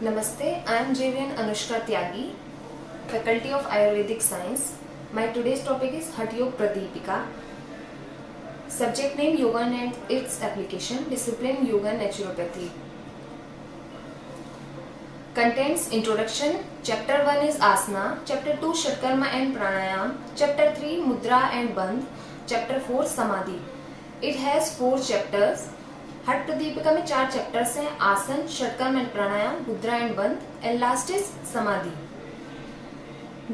Namaste, I am JVN Anushka Tyagi, Faculty of Ayurvedic Science. My today's topic is Hatha Yoga Pradipika. Subject name Yoga and its application, discipline Yoga and Naturopathy. Contents Introduction. Chapter 1 is Asana. Chapter 2 Shatkarma and Pranayam. Chapter 3 Mudra and Bandh. Chapter 4 Samadhi. It has 4 chapters. हठ प्रदीपिका में 4 chapters हैं, आसन, षटकर्म and प्राणायाम, मुद्रा and बंध, and last is समाधि.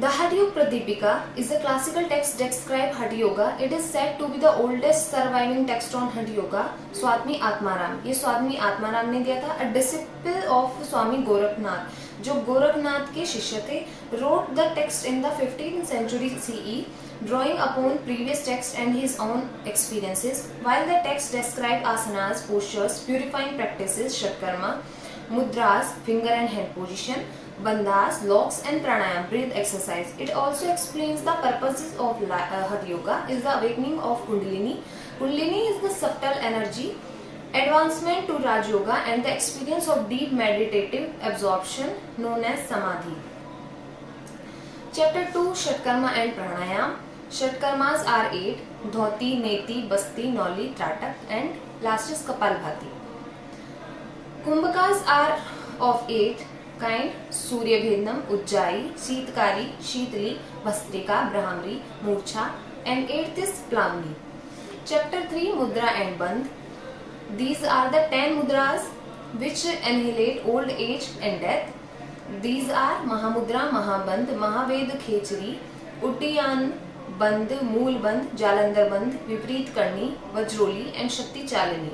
The Hatha Yoga Pradipika is a classical text describe Hatha Yoga. It is said to be the oldest surviving text on Hatha Yoga. स्वामी आत्माराम, ये स्वामी आत्माराम ने दिया था. A disciple of स्वामी गोरखनाथ, जो गोरखनाथ के शिष्य थे, wrote the text in the 15th century CE, drawing upon previous text and his own experiences. While the text described asanas, postures, purifying practices, shatkarma, mudras, finger and hand position, bandhas, locks and pranayam, breath exercise. It also explains the purposes of Hatha Yoga is the awakening of Kundalini. Kundalini is the subtle energy, advancement to Raj Yoga and the experience of deep meditative absorption known as Samadhi. Chapter 2 Shatkarma and Pranayam. Shatkarmas are 8: Dhoti, Neti, Basti, Nauli, Tratak and last is Kapalbhati. Kumbhakas are of 8 kind: Surya Bhednam, Ujjayi, Sheetkari, Sheetli, Vastrika, Brahmari, Murcha and 8th is Plamni. Chapter 3 Mudra and Bandh. These are the 10 mudras which annihilate old age and death. These are Mahamudra, Mahabandh, Mahaved Khechari, Uddiyan Bandh, Mool Bandh, Jalandhar Bandh, Vipreet Karni, Vajroli and Shakti Chalini.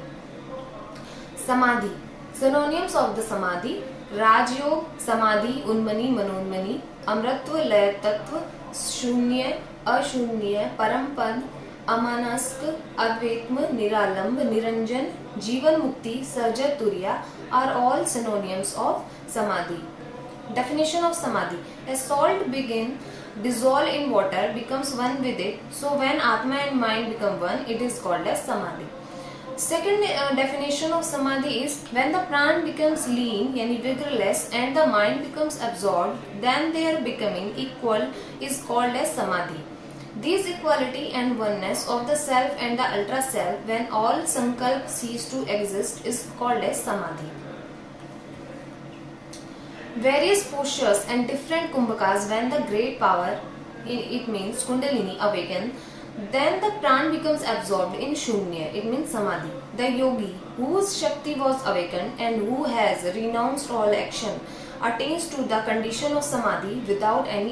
Samadhi. Synonyms of the Samadhi: Rajyog, Samadhi, Unmani, Manonmani, Amratva, Lay Tattva, Shunya, Ashunya, Parampad, Amanask, Advaitma, Niralamb, Niranjan, Jivan Mukti, Sarja Turiya are all synonyms of Samadhi. Definition of Samadhi: as salt dissolve in water, becomes one with it, so when Atma and mind become one, it is called as Samadhi. Second definition of Samadhi is when the pran becomes lean, yani vigorless, and the mind becomes absorbed, then their becoming equal is called as Samadhi. This equality and oneness of the self and the ultra self, when all sankalp cease to exist, is called as Samadhi. Various postures and different kumbhakas, when the great power, it means Kundalini, awaken, then the pran becomes absorbed in Shunya, it means Samadhi. The yogi whose Shakti was awakened and who has renounced all action attains to the condition of Samadhi without any